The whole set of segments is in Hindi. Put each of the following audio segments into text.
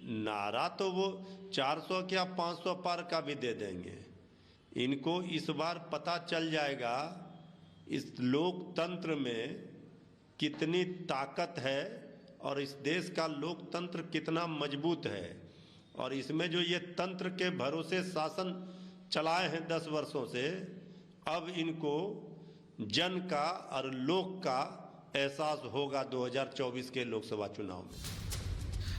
नारा तो वो 400 क्या 500 पार का भी दे देंगे। इनको इस बार पता चल जाएगा इस लोकतंत्र में कितनी ताकत है और इस देश का लोकतंत्र कितना मजबूत है। और इसमें जो ये तंत्र के भरोसे शासन चलाए हैं 10 वर्षों से, अब इनको जन का और लोक का एहसास होगा 2024 के लोकसभा चुनाव में।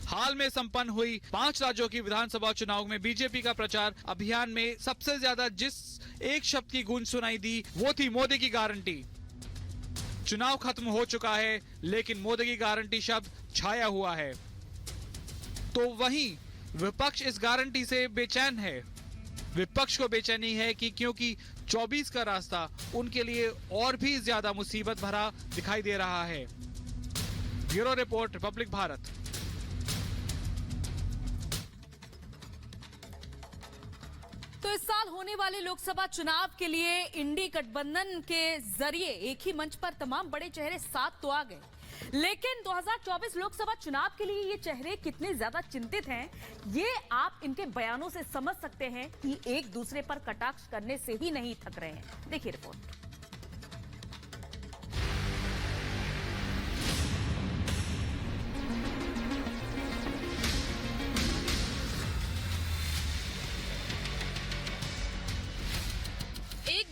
हाल में संपन्न हुई 5 राज्यों की विधानसभा चुनाव में बीजेपी का प्रचार अभियान में सबसे ज्यादा जिस एक शब्द की गूंज सुनाई दी वो थी मोदी की गारंटी। चुनाव खत्म हो चुका है लेकिन मोदी की गारंटी शब्द छाया हुआ है। तो वहीं विपक्ष इस गारंटी से बेचैन है। विपक्ष को बेचैनी है कि क्योंकि 24 का रास्ता उनके लिए और भी ज्यादा मुसीबत भरा दिखाई दे रहा है। Bureau report, Republic Bharat. तो इस साल होने वाले लोकसभा चुनाव के लिए इंडी गठबंधन के जरिए एक ही मंच पर तमाम बड़े चेहरे साथ तो आ गए, लेकिन 2024 लोकसभा चुनाव के लिए ये चेहरे कितने ज्यादा चिंतित हैं, ये आप इनके बयानों से समझ सकते हैं कि एक दूसरे पर कटाक्ष करने से ही नहीं थक रहे हैं। देखिए रिपोर्ट।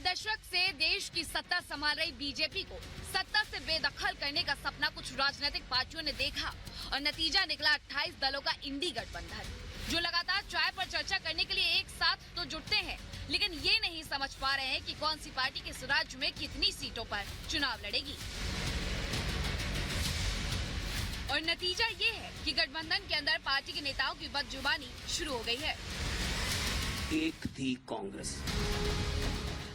दशक से देश की सत्ता संभाल रही बीजेपी को सत्ता से बेदखल करने का सपना कुछ राजनीतिक पार्टियों ने देखा और नतीजा निकला 28 दलों का इंडी गठबंधन, जो लगातार चाय पर चर्चा करने के लिए एक साथ तो जुटते हैं, लेकिन ये नहीं समझ पा रहे हैं कि कौन सी पार्टी किस राज्य में कितनी सीटों पर चुनाव लड़ेगी। और नतीजा ये है कि गठबंधन के अंदर पार्टी के नेताओं की बदजुबानी शुरू हो गई है। एक थी कांग्रेस।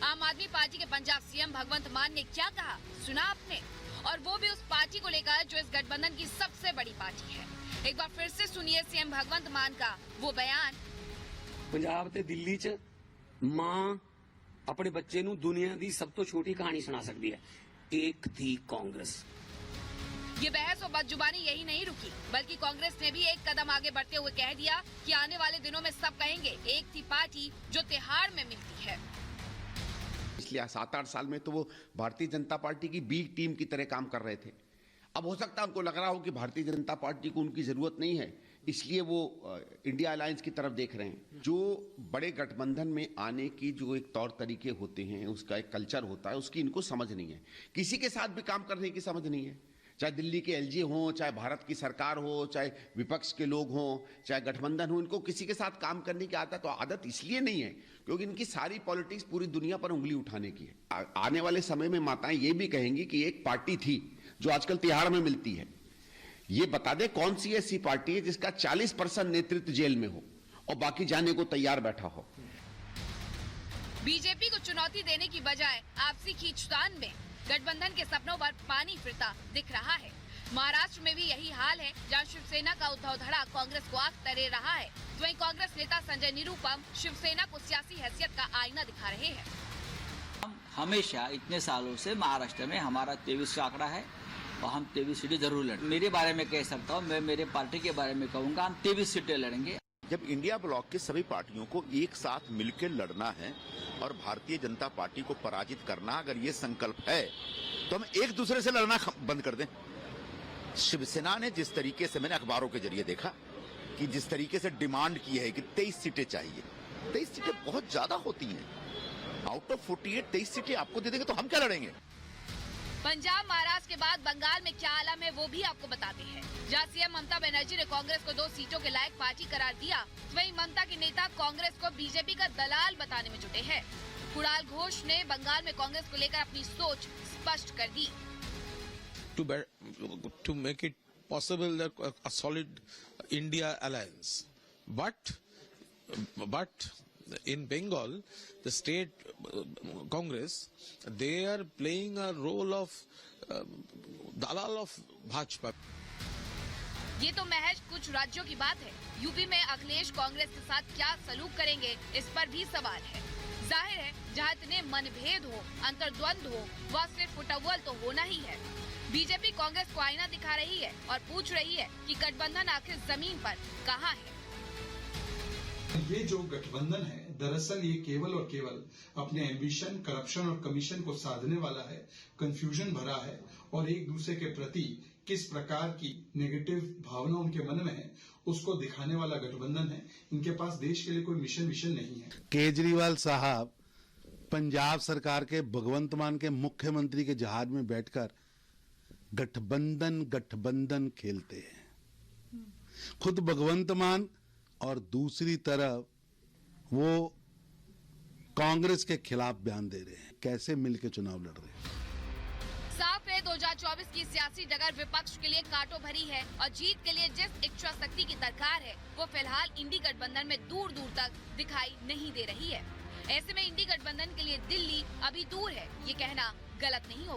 आम आदमी पार्टी के पंजाब सीएम भगवंत मान ने क्या कहा, सुना आपने? और वो भी उस पार्टी को लेकर जो इस गठबंधन की सबसे बड़ी पार्टी है। एक बार फिर से सुनिए सीएम भगवंत मान का वो बयान। पंजाब ते दिल्ली च मां अपने बच्चे नू दुनिया दी सब तो छोटी कहानी सुना सकती है। एक थी कांग्रेस। ये बहस और बदजुबानी यही नहीं रुकी, बल्कि कांग्रेस ने भी एक कदम आगे बढ़ते हुए कह दिया कि आने वाले दिनों में सब कहेंगे एक थी पार्टी जो तिहाड़ में मिलती है। पिछले 7-8 साल में तो वो भारतीय जनता पार्टी की बी टीम की तरह काम कर रहे थे। अब हो सकता है उनको लग रहा हो कि भारतीय जनता पार्टी को उनकी जरूरत नहीं है, इसलिए वो इंडिया अलायंस की तरफ देख रहे हैं। जो बड़े गठबंधन में आने की जो एक तौर तरीके होते हैं, उसका एक कल्चर होता है, उसकी इनको समझ नहीं है। किसी के साथ भी काम करने की समझ नहीं है, चाहे दिल्ली के एलजी हो, चाहे भारत की सरकार हो, चाहे विपक्ष के लोग हों, चाहे गठबंधन हो, इनको किसी के साथ काम करने की आदत इसलिए नहीं है क्योंकि इनकी सारी पॉलिटिक्स पूरी दुनिया पर उंगली उठाने की है। आने वाले समय में माताएं ये भी कहेंगी कि एक पार्टी थी जो आजकल तिहाड़ में मिलती है। ये बता दे कौन सी ऐसी पार्टी है जिसका 40% नेतृत्व जेल में हो और बाकी जाने को तैयार बैठा हो। बीजेपी को चुनौती देने की बजाय आपसी खींचतान में गठबंधन के सपनों पर पानी फिरता दिख रहा है। महाराष्ट्र में भी यही हाल है, जहां शिवसेना का उद्धव धड़ा कांग्रेस को आग तरे रहा है। तो वहीं कांग्रेस नेता संजय निरुपम शिवसेना को सियासी हैसियत का आईना दिखा रहे हैं। हम हमेशा इतने सालों से महाराष्ट्र में हमारा 23 का आंकड़ा है और हम 23 सीटें जरूर लड़ेंगे। मेरे बारे में कह सकता हूँ, मैं मेरे पार्टी के बारे में कहूँगा, हम 23 सीटें लड़ेंगे। जब इंडिया ब्लॉक के सभी पार्टियों को एक साथ मिलकर लड़ना है और भारतीय जनता पार्टी को पराजित करना अगर ये संकल्प है तो हम एक दूसरे से लड़ना बंद कर दें। शिवसेना ने जिस तरीके से, मैंने अखबारों के जरिए देखा कि जिस तरीके से डिमांड की है कि 23 सीटें चाहिए, 23 सीटें बहुत ज्यादा होती हैं। आउट ऑफ 48 23 सीटें आपको दे देंगे तो हम क्या लड़ेंगे? पंजाब महाराष्ट्र के बाद बंगाल में क्या आलम है वो भी आपको बताते हैं। जहां सीएम ममता बनर्जी ने कांग्रेस को 2 सीटों के लायक पार्टी करार दिया, वहीं ममता के नेता कांग्रेस को बीजेपी का दलाल बताने में जुटे हैं। कुणाल घोष ने बंगाल में कांग्रेस को लेकर अपनी सोच स्पष्ट कर दी। To make it possible that a solid India alliance, but in Bengal, the state Congress, they are playing a role of dalal of Bhajpa. ये तो महज कुछ राज्यों की बात है। यूपी में अखिलेश कांग्रेस के साथ क्या सलूक करेंगे, इस पर भी सवाल है। जाहिर है जहाँ इतने मनभेद हो, अंतर्द्वंद हो, वह सिर्फ फुटअव्वल तो होना ही है। बीजेपी कांग्रेस को आईना दिखा रही है और पूछ रही है कि गठबंधन आखिर जमीन पर कहाँ है। ये जो गठबंधन है दरअसल ये केवल और केवल अपने एम्बिशन, करप्शन और कमीशन को साधने वाला है, कंफ्यूजन भरा है और एक दूसरे के प्रति किस प्रकार की नेगेटिव भावना उनके मन में है उसको दिखाने वाला गठबंधन है। इनके पास देश के लिए कोई मिशन नहीं है। केजरीवाल साहब पंजाब सरकार के भगवंत मान के मुख्यमंत्री के जहाज में बैठकर गठबंधन खेलते हैं। खुद भगवंत मान और दूसरी तरफ वो कांग्रेस के खिलाफ बयान दे रहे हैं। कैसे मिलकर चुनाव लड़ रहे हैं? साफ है 2024 की सियासी डगर विपक्ष के लिए कांटों भरी है और जीत के लिए जिस इच्छा शक्ति की दरकार है वो फिलहाल इंडी गठबंधन में दूर दूर तक दिखाई नहीं दे रही है। ऐसे में इंडी गठबंधन के लिए दिल्ली अभी दूर है, ये कहना गलत नहीं होगा।